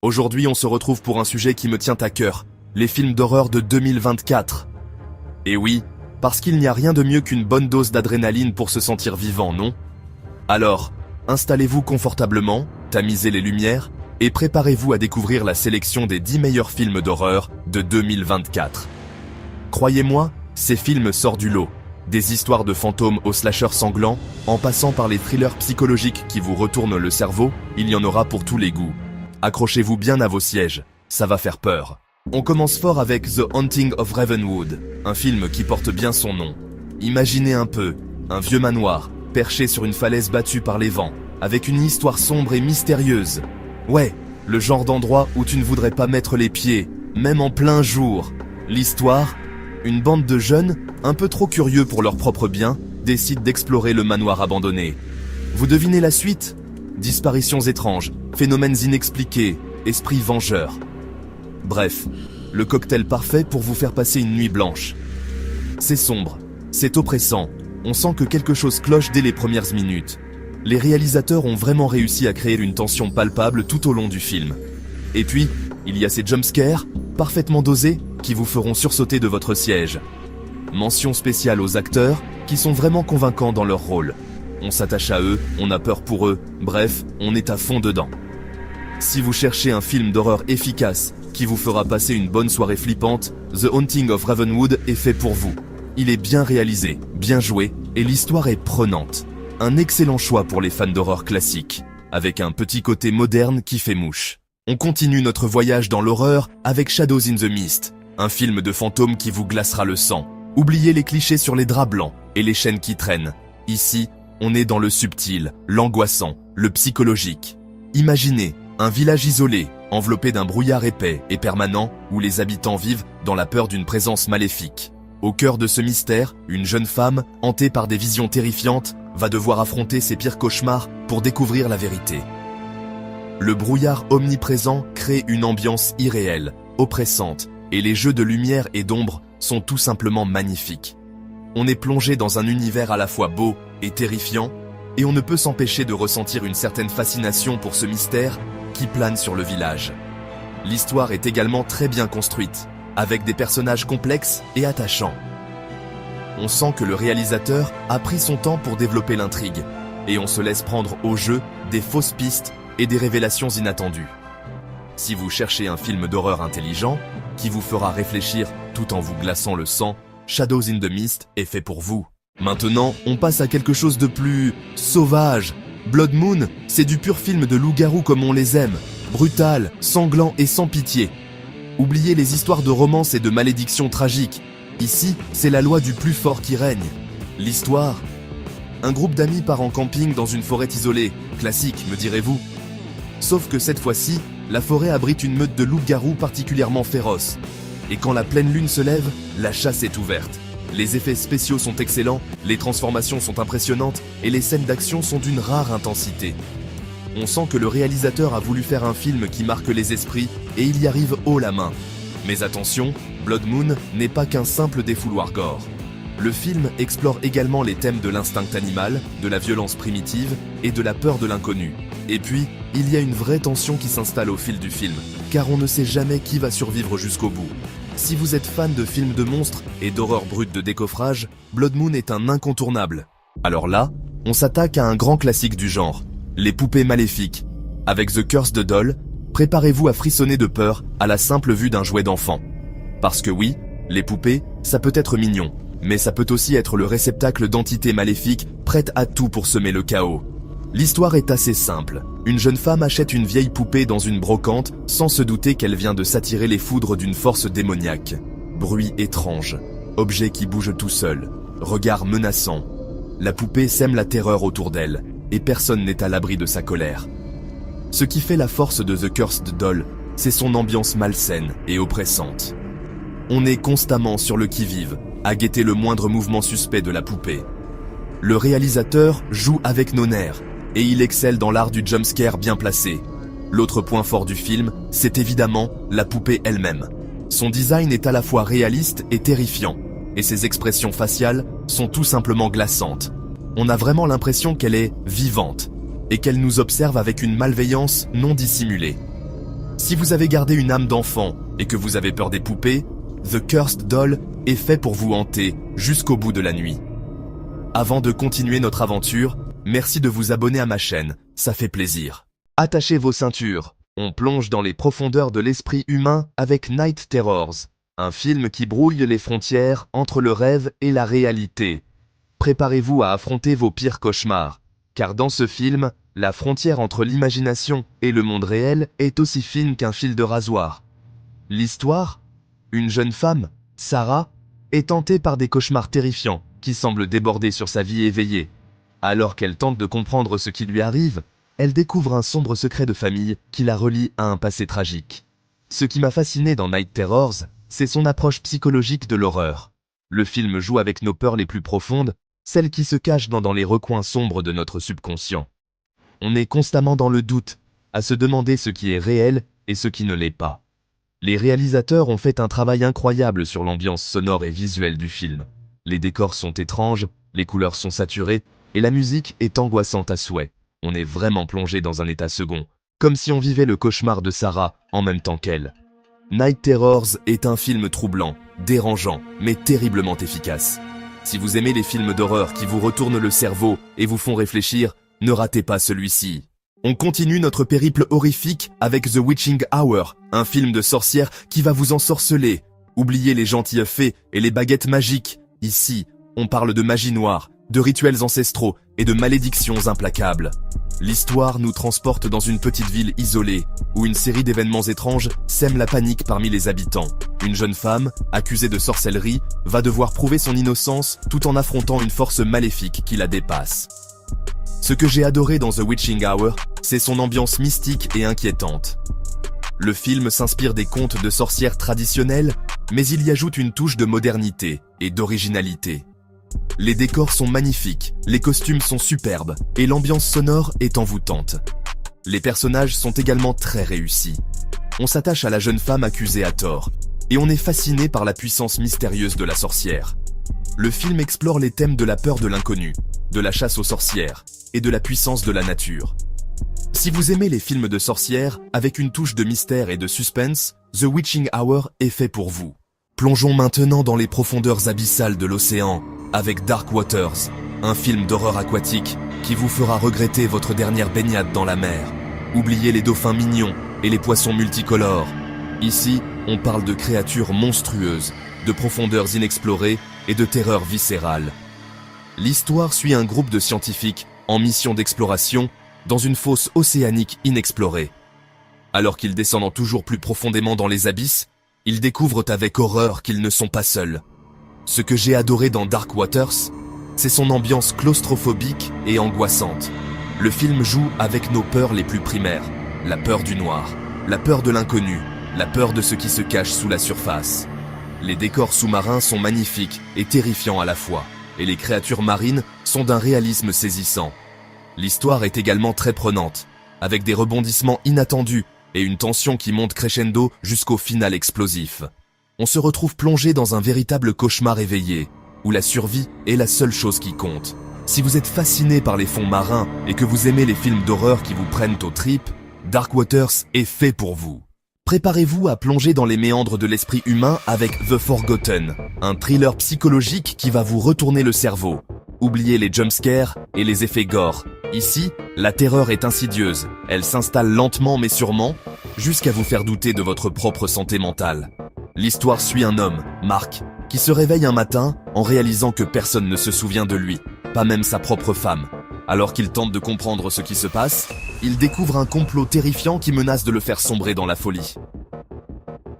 Aujourd'hui, on se retrouve pour un sujet qui me tient à cœur, les films d'horreur de 2024. Et oui, parce qu'il n'y a rien de mieux qu'une bonne dose d'adrénaline pour se sentir vivant, non? Alors, installez-vous confortablement, tamisez les lumières, et préparez-vous à découvrir la sélection des 10 meilleurs films d'horreur de 2024. Croyez-moi, ces films sortent du lot. Des histoires de fantômes aux slashers sanglants, en passant par les thrillers psychologiques qui vous retournent le cerveau, il y en aura pour tous les goûts. Accrochez-vous bien à vos sièges, ça va faire peur. On commence fort avec The Haunting of Ravenwood, un film qui porte bien son nom. Imaginez un peu, un vieux manoir, perché sur une falaise battue par les vents, avec une histoire sombre et mystérieuse. Ouais, le genre d'endroit où tu ne voudrais pas mettre les pieds, même en plein jour. L'histoire, une bande de jeunes, un peu trop curieux pour leur propre bien, décident d'explorer le manoir abandonné. Vous devinez la suite? Disparitions étranges, phénomènes inexpliqués, esprits vengeurs. Bref, le cocktail parfait pour vous faire passer une nuit blanche. C'est sombre, c'est oppressant, on sent que quelque chose cloche dès les premières minutes. Les réalisateurs ont vraiment réussi à créer une tension palpable tout au long du film. Et puis, il y a ces jumpscares, parfaitement dosés, qui vous feront sursauter de votre siège. Mention spéciale aux acteurs, qui sont vraiment convaincants dans leur rôle. On s'attache à eux, on a peur pour eux, bref, on est à fond dedans. Si vous cherchez un film d'horreur efficace, qui vous fera passer une bonne soirée flippante, The Haunting of Ravenwood est fait pour vous. Il est bien réalisé, bien joué, et l'histoire est prenante. Un excellent choix pour les fans d'horreur classique, avec un petit côté moderne qui fait mouche. On continue notre voyage dans l'horreur avec Shadows in the Mist, un film de fantômes qui vous glacera le sang. Oubliez les clichés sur les draps blancs et les chaînes qui traînent. Ici, on est dans le subtil, l'angoissant, le psychologique. Imaginez un village isolé, enveloppé d'un brouillard épais et permanent, où les habitants vivent dans la peur d'une présence maléfique. Au cœur de ce mystère, une jeune femme, hantée par des visions terrifiantes, va devoir affronter ses pires cauchemars pour découvrir la vérité. Le brouillard omniprésent crée une ambiance irréelle, oppressante, et les jeux de lumière et d'ombre sont tout simplement magnifiques. On est plongé dans un univers à la fois beau et terrifiant, et on ne peut s'empêcher de ressentir une certaine fascination pour ce mystère qui plane sur le village. L'histoire est également très bien construite, avec des personnages complexes et attachants. On sent que le réalisateur a pris son temps pour développer l'intrigue, et on se laisse prendre au jeu des fausses pistes et des révélations inattendues. Si vous cherchez un film d'horreur intelligent, qui vous fera réfléchir tout en vous glaçant le sang, Shadows in the Mist est fait pour vous. Maintenant, on passe à quelque chose de plus sauvage. Blood Moon, c'est du pur film de loup-garou comme on les aime, brutal, sanglant et sans pitié. Oubliez les histoires de romance et de malédictions tragiques. Ici, c'est la loi du plus fort qui règne. L'histoire? Un groupe d'amis part en camping dans une forêt isolée. Classique, me direz-vous. Sauf que cette fois-ci, la forêt abrite une meute de loups-garous particulièrement féroces. Et quand la pleine lune se lève, la chasse est ouverte. Les effets spéciaux sont excellents, les transformations sont impressionnantes et les scènes d'action sont d'une rare intensité. On sent que le réalisateur a voulu faire un film qui marque les esprits et il y arrive haut la main. Mais attention, Blood Moon n'est pas qu'un simple défouloir gore. Le film explore également les thèmes de l'instinct animal, de la violence primitive et de la peur de l'inconnu. Et puis, il y a une vraie tension qui s'installe au fil du film, car on ne sait jamais qui va survivre jusqu'au bout. Si vous êtes fan de films de monstres et d'horreur brute de décoffrage, Blood Moon est un incontournable. Alors là, on s'attaque à un grand classique du genre, les poupées maléfiques. Avec The Cursed Doll, préparez-vous à frissonner de peur à la simple vue d'un jouet d'enfant. Parce que oui, les poupées, ça peut être mignon, mais ça peut aussi être le réceptacle d'entités maléfiques prêtes à tout pour semer le chaos. L'histoire est assez simple. Une jeune femme achète une vieille poupée dans une brocante sans se douter qu'elle vient de s'attirer les foudres d'une force démoniaque. Bruit étrange, objet qui bouge tout seul, regard menaçant. La poupée sème la terreur autour d'elle, et personne n'est à l'abri de sa colère. Ce qui fait la force de The Cursed Doll, c'est son ambiance malsaine et oppressante. On est constamment sur le qui-vive, à guetter le moindre mouvement suspect de la poupée. Le réalisateur joue avec nos nerfs, et il excelle dans l'art du jumpscare bien placé. L'autre point fort du film, c'est évidemment la poupée elle-même. Son design est à la fois réaliste et terrifiant, et ses expressions faciales sont tout simplement glaçantes. On a vraiment l'impression qu'elle est vivante, et qu'elle nous observe avec une malveillance non dissimulée. Si vous avez gardé une âme d'enfant et que vous avez peur des poupées, The Cursed Doll est fait pour vous hanter jusqu'au bout de la nuit. Avant de continuer notre aventure, merci de vous abonner à ma chaîne, ça fait plaisir. Attachez vos ceintures, on plonge dans les profondeurs de l'esprit humain avec Night Terrors, un film qui brouille les frontières entre le rêve et la réalité. Préparez-vous à affronter vos pires cauchemars, car dans ce film, la frontière entre l'imagination et le monde réel est aussi fine qu'un fil de rasoir. L'histoire ? Une jeune femme, Sarah, est tentée par des cauchemars terrifiants qui semblent déborder sur sa vie éveillée. Alors qu'elle tente de comprendre ce qui lui arrive, elle découvre un sombre secret de famille qui la relie à un passé tragique. Ce qui m'a fasciné dans Night Terrors, c'est son approche psychologique de l'horreur. Le film joue avec nos peurs les plus profondes, celles qui se cachent dans les recoins sombres de notre subconscient. On est constamment dans le doute, à se demander ce qui est réel et ce qui ne l'est pas. Les réalisateurs ont fait un travail incroyable sur l'ambiance sonore et visuelle du film. Les décors sont étranges, les couleurs sont saturées, et la musique est angoissante à souhait. On est vraiment plongé dans un état second, comme si on vivait le cauchemar de Sarah en même temps qu'elle. Night Terrors est un film troublant, dérangeant, mais terriblement efficace. Si vous aimez les films d'horreur qui vous retournent le cerveau et vous font réfléchir, ne ratez pas celui-ci. On continue notre périple horrifique avec The Witching Hour, un film de sorcière qui va vous ensorceler. Oubliez les gentils fées et les baguettes magiques. Ici, on parle de magie noire, de rituels ancestraux et de malédictions implacables. L'histoire nous transporte dans une petite ville isolée, où une série d'événements étranges sème la panique parmi les habitants. Une jeune femme, accusée de sorcellerie, va devoir prouver son innocence tout en affrontant une force maléfique qui la dépasse. Ce que j'ai adoré dans The Witching Hour, c'est son ambiance mystique et inquiétante. Le film s'inspire des contes de sorcières traditionnels, mais il y ajoute une touche de modernité et d'originalité. Les décors sont magnifiques, les costumes sont superbes et l'ambiance sonore est envoûtante. Les personnages sont également très réussis. On s'attache à la jeune femme accusée à tort et on est fasciné par la puissance mystérieuse de la sorcière. Le film explore les thèmes de la peur de l'inconnu, de la chasse aux sorcières et de la puissance de la nature. Si vous aimez les films de sorcières avec une touche de mystère et de suspense, The Witching Hour est fait pour vous. Plongeons maintenant dans les profondeurs abyssales de l'océan avec Dark Waters, un film d'horreur aquatique qui vous fera regretter votre dernière baignade dans la mer. Oubliez les dauphins mignons et les poissons multicolores. Ici, on parle de créatures monstrueuses, de profondeurs inexplorées et de terreur viscérale. L'histoire suit un groupe de scientifiques en mission d'exploration dans une fosse océanique inexplorée. Alors qu'ils descendent toujours plus profondément dans les abysses, ils découvrent avec horreur qu'ils ne sont pas seuls. Ce que j'ai adoré dans Dark Waters, c'est son ambiance claustrophobique et angoissante. Le film joue avec nos peurs les plus primaires, la peur du noir, la peur de l'inconnu, la peur de ce qui se cache sous la surface. Les décors sous-marins sont magnifiques et terrifiants à la fois, et les créatures marines sont d'un réalisme saisissant. L'histoire est également très prenante, avec des rebondissements inattendus et une tension qui monte crescendo jusqu'au final explosif. On se retrouve plongé dans un véritable cauchemar éveillé, où la survie est la seule chose qui compte. Si vous êtes fasciné par les fonds marins et que vous aimez les films d'horreur qui vous prennent aux tripes, Dark Waters est fait pour vous. Préparez-vous à plonger dans les méandres de l'esprit humain avec The Forgotten, un thriller psychologique qui va vous retourner le cerveau. Oubliez les jumpscares et les effets gore. Ici, la terreur est insidieuse. Elle s'installe lentement mais sûrement, jusqu'à vous faire douter de votre propre santé mentale. L'histoire suit un homme, Mark, qui se réveille un matin en réalisant que personne ne se souvient de lui, pas même sa propre femme. Alors qu'il tente de comprendre ce qui se passe, il découvre un complot terrifiant qui menace de le faire sombrer dans la folie.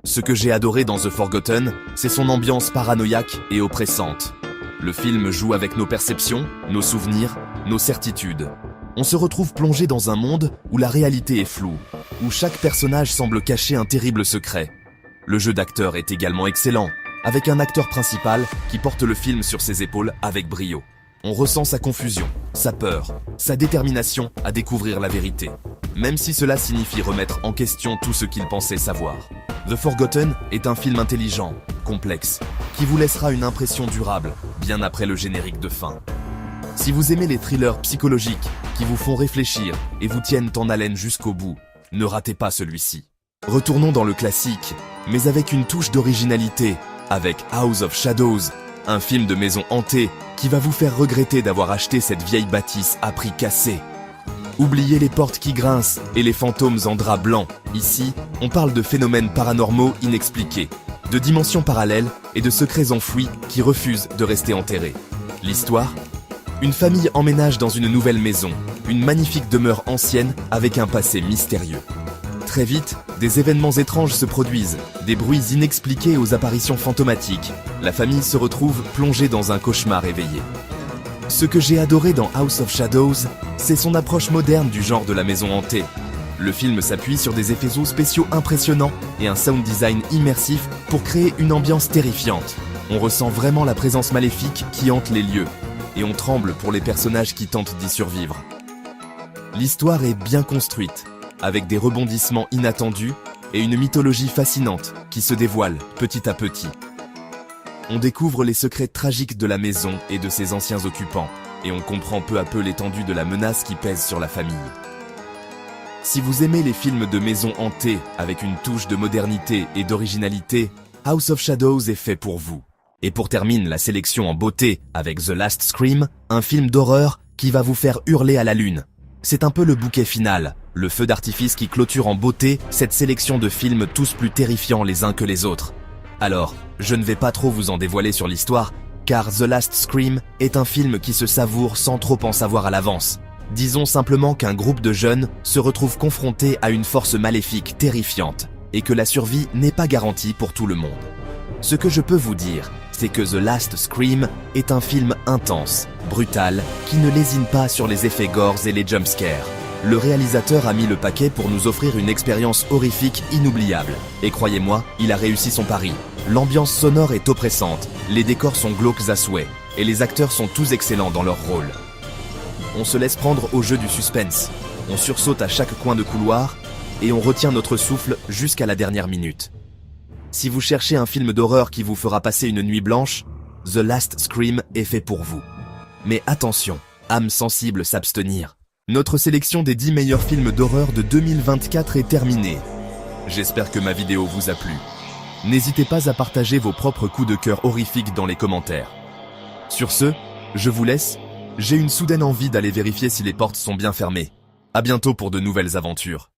Ce que j'ai adoré dans The Forgotten, c'est son ambiance paranoïaque et oppressante. Le film joue avec nos perceptions, nos souvenirs, nos certitudes. On se retrouve plongé dans un monde où la réalité est floue, où chaque personnage semble cacher un terrible secret. Le jeu d'acteur est également excellent, avec un acteur principal qui porte le film sur ses épaules avec brio. On ressent sa confusion, sa peur, sa détermination à découvrir la vérité, même si cela signifie remettre en question tout ce qu'il pensait savoir. The Forgotten est un film intelligent, complexe, qui vous laissera une impression durable, bien après le générique de fin. Si vous aimez les thrillers psychologiques qui vous font réfléchir et vous tiennent en haleine jusqu'au bout, ne ratez pas celui-ci. Retournons dans le classique, mais avec une touche d'originalité, avec House of Shadows, un film de maison hantée qui va vous faire regretter d'avoir acheté cette vieille bâtisse à prix cassé. Oubliez les portes qui grincent et les fantômes en drap blanc. Ici, on parle de phénomènes paranormaux inexpliqués, de dimensions parallèles et de secrets enfouis qui refusent de rester enterrés. L'histoire ? Une famille emménage dans une nouvelle maison, une magnifique demeure ancienne avec un passé mystérieux. Très vite, des événements étranges se produisent, des bruits inexpliqués aux apparitions fantomatiques. La famille se retrouve plongée dans un cauchemar éveillé. Ce que j'ai adoré dans House of Shadows, c'est son approche moderne du genre de la maison hantée. Le film s'appuie sur des effets spéciaux impressionnants et un sound design immersif pour créer une ambiance terrifiante. On ressent vraiment la présence maléfique qui hante les lieux, et on tremble pour les personnages qui tentent d'y survivre. L'histoire est bien construite, avec des rebondissements inattendus et une mythologie fascinante qui se dévoile petit à petit. On découvre les secrets tragiques de la maison et de ses anciens occupants, et on comprend peu à peu l'étendue de la menace qui pèse sur la famille. Si vous aimez les films de maison hantée avec une touche de modernité et d'originalité, House of Shadows est fait pour vous. Et pour terminer la sélection en beauté avec The Last Scream, un film d'horreur qui va vous faire hurler à la lune. C'est un peu le bouquet final, le feu d'artifice qui clôture en beauté cette sélection de films tous plus terrifiants les uns que les autres. Alors, je ne vais pas trop vous en dévoiler sur l'histoire, car The Last Scream est un film qui se savoure sans trop en savoir à l'avance. Disons simplement qu'un groupe de jeunes se retrouve confronté à une force maléfique terrifiante, et que la survie n'est pas garantie pour tout le monde. Ce que je peux vous dire, c'est que The Last Scream est un film intense, brutal, qui ne lésine pas sur les effets gores et les jumpscares. Le réalisateur a mis le paquet pour nous offrir une expérience horrifique inoubliable. Et croyez-moi, il a réussi son pari. L'ambiance sonore est oppressante, les décors sont glauques à souhait, et les acteurs sont tous excellents dans leur rôle. On se laisse prendre au jeu du suspense, on sursaute à chaque coin de couloir, et on retient notre souffle jusqu'à la dernière minute. Si vous cherchez un film d'horreur qui vous fera passer une nuit blanche, The Last Scream est fait pour vous. Mais attention, âme sensible s'abstenir. Notre sélection des 10 meilleurs films d'horreur de 2024 est terminée. J'espère que ma vidéo vous a plu. N'hésitez pas à partager vos propres coups de cœur horrifiques dans les commentaires. Sur ce, je vous laisse. J'ai une soudaine envie d'aller vérifier si les portes sont bien fermées. À bientôt pour de nouvelles aventures.